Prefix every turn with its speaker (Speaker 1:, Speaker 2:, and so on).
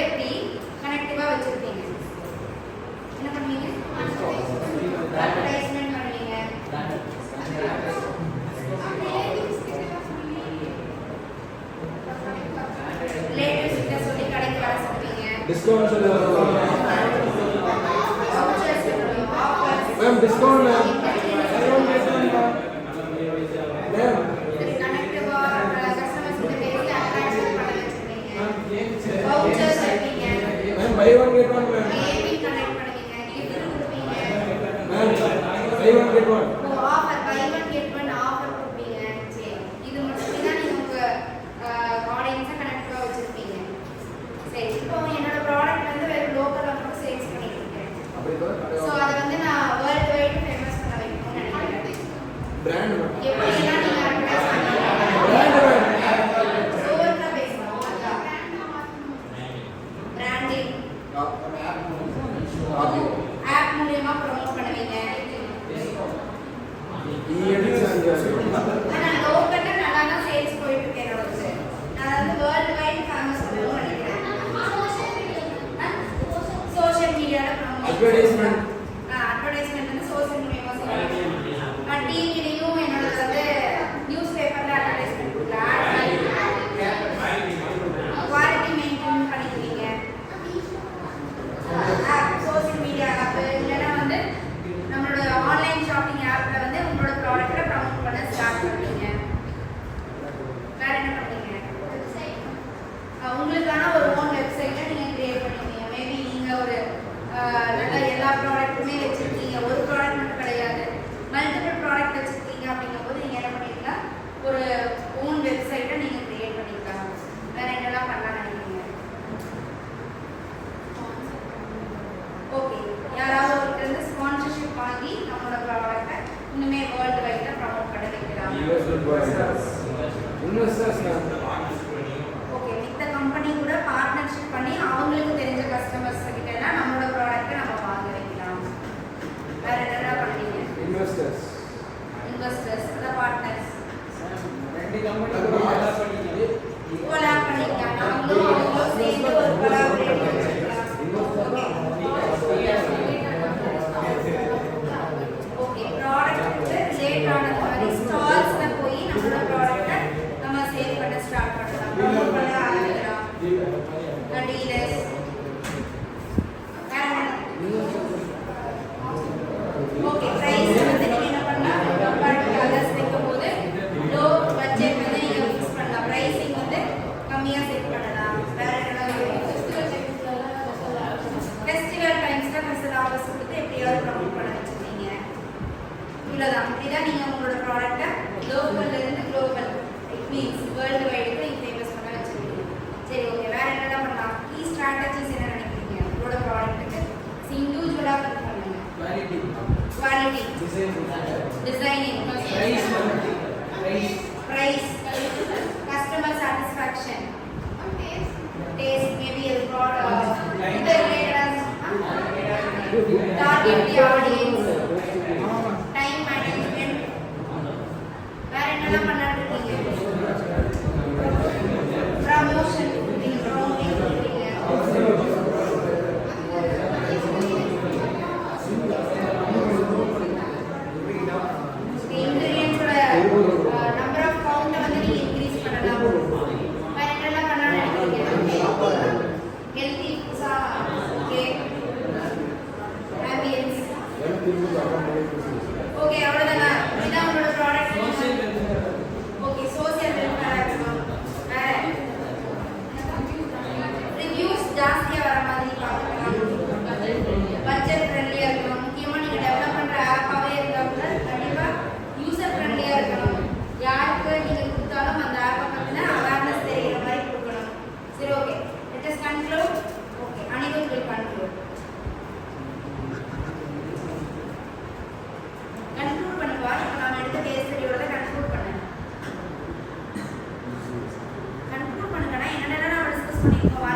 Speaker 1: எப்படி கனெக்டிவா வச்சிருப்பீங்க? என்ன பண்ணுவீங்க? அட்வர்டைஸ்மென்ட் பண்ணுவீங்க. ரிலேட்டிவ்ஸ் கிட்ட சொல்லி கடைக்கு வர சொல்லுவீங்க.
Speaker 2: டிஸ்கவுண்ட் சொல்லுவாங்க.
Speaker 1: வவுச்சர்ஸ் சொல்லுவீங்க. ஆஃபர்ஸ்.
Speaker 2: Ma'am discount ma'am.
Speaker 1: கனெக்டிவா கஸ்டமர்ஸ் கிட்ட பேசி அட்ராக்ஷன் பண்ண வச்சிருப்பீங்க. வவுச்சர்ஸ் வைப்பீங்க.
Speaker 2: Ma'am buy one get one ma'am.
Speaker 1: AV connect பண்ணுவீங்க. கிஃப்ட் கொடுப்பீங்க.
Speaker 2: Ma'am buy one get one.
Speaker 1: Offer buy one get one offer கொடுப்பீங்க. சரி இது மட்டும் தான் நீங்க உங்க ஆடியன்ஸை கனெக்டிவா வச்சிருப்பீங்க. சரி இப்போ என்னோட ப்ராடக்ட் வந்து வெறும் லோக்கல்ல மட்டும் சேல்ஸ் பண்ணிட்டு இருக்கேன். ஸோ அதை வந்து நான் வேர்ல்டு வைட் ஃபேமஸ் பண்ண வைக்கணும்னு நினைக்கிறேன்.
Speaker 2: Brand ma'am.
Speaker 1: எப்படிலாம் நீங்க அட்வர்டைஸ் பண்ணுவீங்க?
Speaker 2: Brand ma'am.
Speaker 1: சோர்ல பேசணும். அதான் பிராண்டிங் ஆப் மூலமா ப்ரோமோட் பண்ணுவீங்க. ஆனா லோக்கல்ல நல்லா தான் சேல்ஸ் போயிட்டு இருக்கு என்னோடது. நான் வந்து வேர்ல்டு வைட் ஃபேமஸ் பண்ணணும்னு நினைக்கிறேன். சோஷியல் மீடியால ப்ரோமோட்
Speaker 2: அட்வர்டைஸ்மென்ட்.
Speaker 1: அட்வர்டைஸ்மென்ட் வந்து சோஷியல் மீடியால செய்யலாம். டிவிலையும் என்னோட வந்து நியூஸ் பேப்பர்ல அட்வர்டைஸ்மென்ட் கொடுக்கலாம். குவாலிட்டி மெயின்டைன் பண்ணிக்குவீங்க. சோஷியல் மீடியா ஆப் இல்லைன்னா வந்து நம்மளோட ஆன்லைன் ஷாப்பிங் ஆப்ல வந்து உங்களோட ப்ராடக்ட்டை ப்ரமோட் பண்ண ஸ்டார்ட் பண்ணுவீங்க. வேற என்ன பண்ணுவீங்க? உங்களுக்கான ஒரு ஓன் வெப்சைட்டை நீங்க கிரியேட் பண்ணுவீங்க. மேபி நீங்க ஒரு நல்ல எல்லா ப்ராடக்ட்டுமே வச்சிருக்கீங்க. ஒரு ப்ராடக்ட் மட்டும் கிடையாது, மல்டிபிள் ப்ராடக்ட் வச்சிருக்கீங்க. அப்படிங்கும்போது நீங்க என்ன பண்ணுவீங்கன்னா ஒரு ஓன் வெப்சைட்டை நீங்க கிரியேட் பண்ணிக்கலாம். வேற என்னெல்லாம் பண்ணலாம்னு நினைக்கிறீங்க? ஓகே, யாராவது ஒருத்தர் வந்து ஸ்பான்சர்ஷிப் வாங்கி நம்மளோட ப்ராடக்ட்டை இன்னுமே வேர்ல்டு வைட்ல ப்ரமோட் பண்ண வைக்கலாம்.
Speaker 2: Investors ma'am.
Speaker 1: ஓகே, இந்த கம்பெனி கூட பார்ட்னர்ஷிப் பண்ணி அவங்களுக்கு தெரிஞ்ச கஸ்டமர்ஸ் கிட்ட எல்லாம் நம்மளோட ப்ராடக்ட்டை நம்ம வாங்க வைக்கலாம். வேற என்னென்ன பண்ணுவீங்க?
Speaker 2: இன்வெஸ்டர்ஸ்.
Speaker 1: இன்வெஸ்டர்ஸ் அத பார்ட்னர்ஸ்
Speaker 3: ரெண்டு கம்பெனி கொலாப் பண்ணிட்டு
Speaker 1: கொலாப் பண்ணிக்கலாம். அவங்களும் சேர்ந்து ஒரு கொலாபரேட் வச்சுக்கலாம். ஓகே, ப்ராடக்ட் ரிலேட் ஆன மாதிரி ஸ்டால்ஸ்ல போய் நம்மளோட ப்ராடக்ட்டை நம்ம சேல் பண்ண ஸ்டார்ட் பண்ணலாம். ப்ரோமோட் பண்ண ஆரம்பிக்கலாம். டீலர்ஸ் ஓகே, பிரைஸ் வந்து நீங்க என்ன பண்ணலாம்? கம்பேர் டு அதர்ஸ் வைக்கும்போது லோ பட்ஜெட் வந்து நீங்க ஃபிக்ஸ் பண்ணலாம். பிரைசிங் வந்து கம்மியா செட் பண்ணலாம். வேற என்ன? ஃபெஸ்டிவல் டைம்ஸ்ல ஸ்பெஷல் ஆஃபர்ஸ் கொடுத்து எப்படியாவது ப்ரமோட் பண்ண வச்சிருக்கீங்க. இவ்வளவுதான். இப்படிதான் நீங்க உங்களோட ப்ராடக்ட்டை லோக்கல்ல இருந்து குளோபல் இட் மீன்ஸ் வேர்ல்டு வைடுக்கு நீங்க ஃபேமஸ் பண்ண வச்சிருக்கீங்க. சரி ஓகே, வேற என்னெல்லாம் பண்ணலாம்? கீ ஸ்ட்ராட்டஜிஸ் என்ன நினைக்கிறீங்க உங்களோட ப்ராடக்ட்டுக்கு? இண்டிவிஜுவலா ஒர்க் பண்ணுங்க. Quality, designing, price, customer satisfaction, taste, maybe a product, the related target the audience, time management. வேற என்னெல்லாம் பண்ணலாம்னு இருக்கீங்க? ப்ரமோஷன், நீங்க ப்ரமோட்டிங் பண்ணுவீங்க. இன்கிரியன்ஸோட நம்பர் ஆஃப் கவுண்ட் வந்து நீங்க இன்க்ரீஸ் பண்ணலாம். வேற என்னெல்லாம் பண்ணலாம்னு நினைக்கிறீங்க? ஹெல்தி ஃபுட்ஸா? Okay, ambience. ஓகே, அவ்வளவுதானா? இதான் உங்களோட ப்ராடக்ட். ஓகே, சோசியல் வெல்ஃபேர் இருக்கணும். வேற ரிவ்யூஸ் ஜாஸ்தியா வர மாதிரி பார்க்கலாம். பட்ஜெட் ஃப்ரெண்ட்லியா இருக்கணும். முக்கியமா நீங்க டெவலப் பண்ற ஆப்பாவே இருந்தா கூட கண்டிப்பா யூசர் ஃப்ரெண்ட்லியா இருக்கணும். யாருக்கு நீங்க கொடுத்தாலும் அந்த ஆப்பை பத்தின அவேர்னஸ் தெரியுற மாதிரி கொடுக்கணும். சரி okay, let us conclude. Okay, Anirudh will conclude. Conclude பண்ணுவா. இப்போ நாம எடுத்த கேஸ் ஸ்டடியோட கன்க்ளூட் பண்ணுங்க. கன்க்ளூட் பண்ணுங்கன்னா என்னென்ன நம்ம டிஸ்கஸ் பண்ணிருக்கோம்?